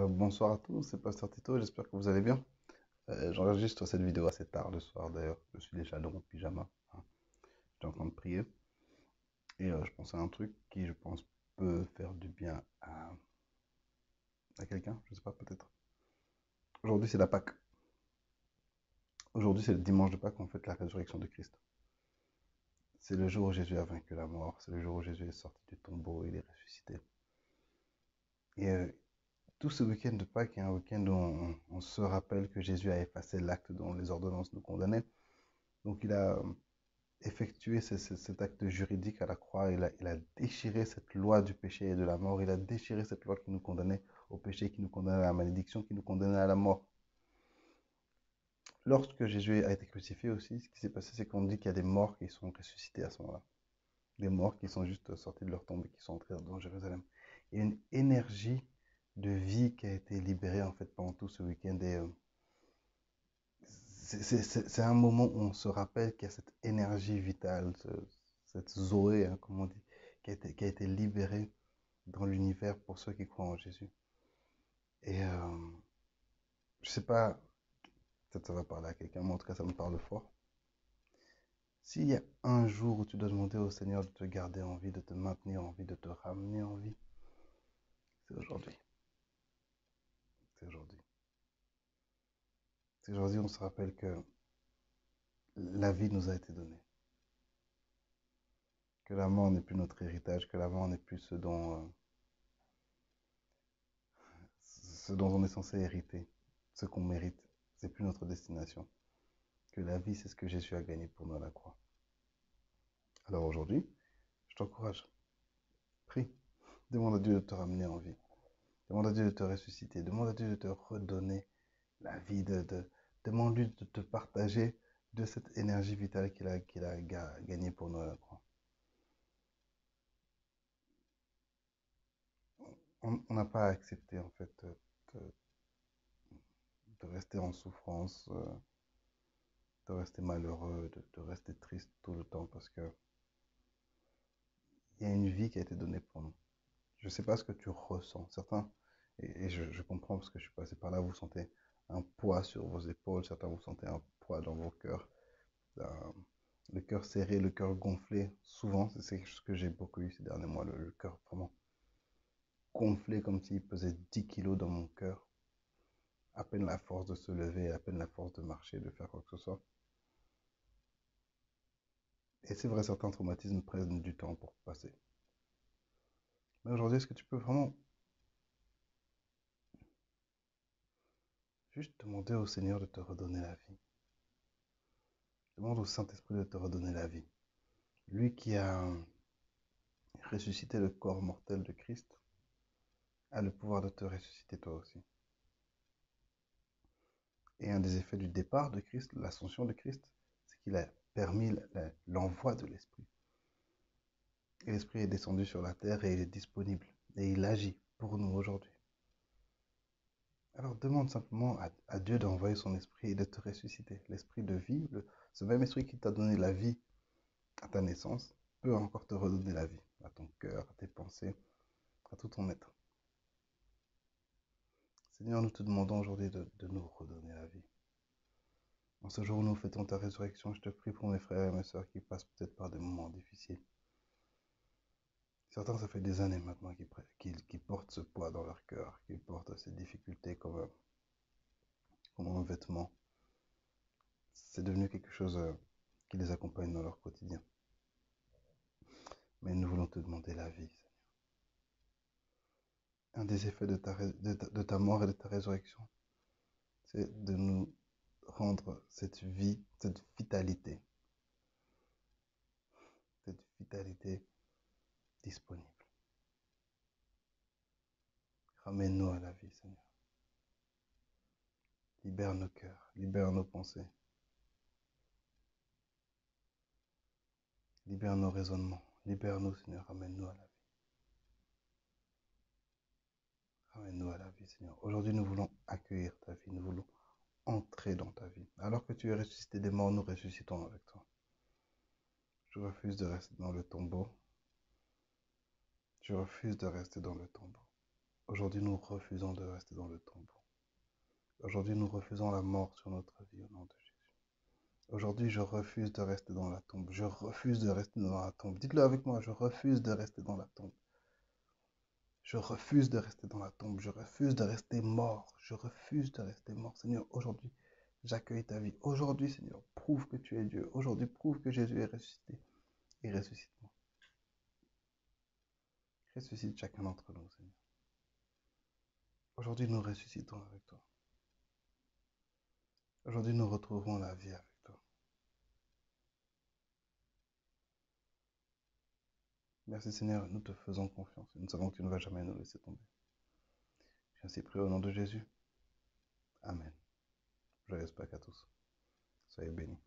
Bonsoir à tous, c'est Pasteur Tito, j'espère que vous allez bien. J'enregistre cette vidéo assez tard le soir d'ailleurs, je suis déjà dans mon pyjama, hein. J'étais en train de prier et je pensais à un truc qui je pense peut faire du bien à quelqu'un, je sais pas, peut-être. Aujourd'hui c'est la Pâque, aujourd'hui c'est le dimanche de Pâques, en fait la résurrection de Christ. C'est le jour où Jésus a vaincu la mort, c'est le jour où Jésus est sorti du tombeau, il est ressuscité. Et tout ce week-end de Pâques est un week-end où on se rappelle que Jésus a effacé l'acte dont les ordonnances nous condamnaient. Donc il a effectué cet acte juridique à la croix. Il a déchiré cette loi du péché et de la mort. Il a déchiré cette loi qui nous condamnait au péché, qui nous condamnait à la malédiction, qui nous condamnait à la mort. Lorsque Jésus a été crucifié aussi, ce qui s'est passé, c'est qu'on dit qu'il y a des morts qui sont ressuscités à ce moment-là. Des morts qui sont juste sortis de leur tombe et qui sont entrés dans Jérusalem. Il y a une énergie de vie qui a été libérée en fait pendant tout ce week-end. Et c'est un moment où on se rappelle qu'il y a cette énergie vitale, cette Zoé, hein, comme on dit, qui a été libérée dans l'univers pour ceux qui croient en Jésus. Et je sais pas, peut-être ça va parler à quelqu'un, mais en tout cas ça me parle fort. S'il y a un jour où tu dois demander au Seigneur de te garder en vie, de te maintenir en vie, de te ramener en vie, c'est aujourd'hui. C'est aujourd'hui. C'est aujourd'hui on se rappelle que la vie nous a été donnée. Que la mort n'est plus notre héritage, que la mort n'est plus ce dont on est censé hériter, ce qu'on mérite. C'est plus notre destination. Que la vie, c'est ce que Jésus a gagné pour nous à la croix. Alors aujourd'hui, je t'encourage. Prie. Demande à Dieu de te ramener en vie. Demande à Dieu de te ressusciter. Demande à Dieu de te redonner la vie. Demande-lui de te partager de cette énergie vitale qu'il a gagnée pour nous à la croix. On n'a pas accepté en fait de rester en souffrance, de rester malheureux, de rester triste tout le temps parce que il y a une vie qui a été donnée pour nous. Je ne sais pas ce que tu ressens. Certains, et je comprends parce que je suis passé par là, vous sentez un poids sur vos épaules, certains vous sentez un poids dans vos cœurs, le cœur serré, le cœur gonflé. Souvent, c'est quelque chose que j'ai beaucoup eu ces derniers mois, le cœur vraiment gonflé comme s'il pesait 10 kilos dans mon cœur. À peine la force de se lever, à peine la force de marcher, de faire quoi que ce soit. Et c'est vrai, certains traumatismes prennent du temps pour passer. Mais aujourd'hui, est-ce que tu peux vraiment juste demander au Seigneur de te redonner la vie? Demande au Saint-Esprit de te redonner la vie. Lui qui a ressuscité le corps mortel de Christ a le pouvoir de te ressusciter toi aussi. Et un des effets du départ de Christ, l'ascension de Christ, c'est qu'il a permis l'envoi de l'Esprit. Et l'Esprit est descendu sur la terre et il est disponible. Et il agit pour nous aujourd'hui. Alors demande simplement à Dieu d'envoyer son Esprit et de te ressusciter. L'Esprit de vie, ce même Esprit qui t'a donné la vie à ta naissance, peut encore te redonner la vie, à ton cœur, à tes pensées, à tout ton être. Seigneur, nous te demandons aujourd'hui de nous redonner la vie. En ce jour où nous fêtons ta résurrection, je te prie pour mes frères et mes sœurs qui passent peut-être par des moments difficiles. Certains, ça fait des années maintenant qu'ils portent ce poids dans leur cœur, qu'ils portent ces difficultés comme un vêtement. C'est devenu quelque chose qui les accompagne dans leur quotidien. Mais nous voulons te demander la vie, Seigneur. Un des effets de ta mort et de ta résurrection, c'est de nous rendre cette vie, cette vitalité disponible. Ramène-nous à la vie, Seigneur. Libère nos cœurs, libère nos pensées, libère nos raisonnements, libère-nous, Seigneur, ramène-nous à la vie. Ramène-nous à la vie, Seigneur. Aujourd'hui, nous voulons accueillir ta vie, nous voulons entrer dans ta vie. Alors que tu es ressuscité des morts, nous ressuscitons avec toi. Je refuse de rester dans le tombeau. Je refuse de rester dans le tombeau. Aujourd'hui, nous refusons de rester dans le tombeau. Aujourd'hui, nous refusons la mort sur notre vie au nom de Jésus. Aujourd'hui, je refuse de rester dans la tombe. Je refuse de rester dans la tombe. Dites-le avec moi, je refuse de rester dans la tombe. Je refuse de rester dans la tombe. Je refuse de rester mort. Je refuse de rester mort. Seigneur, aujourd'hui, j'accueille ta vie. Aujourd'hui, Seigneur, prouve que tu es Dieu. Aujourd'hui, prouve que Jésus est ressuscité. Et ressuscite-moi. Ressuscite chacun d'entre nous, Seigneur. Aujourd'hui, nous ressuscitons avec toi. Aujourd'hui, nous retrouvons la vie avec toi. Merci Seigneur, nous te faisons confiance et nous savons que tu ne vas jamais nous laisser tomber. J'ai ainsi prié au nom de Jésus. Amen. Joyeuse Pâques à tous. Soyez bénis.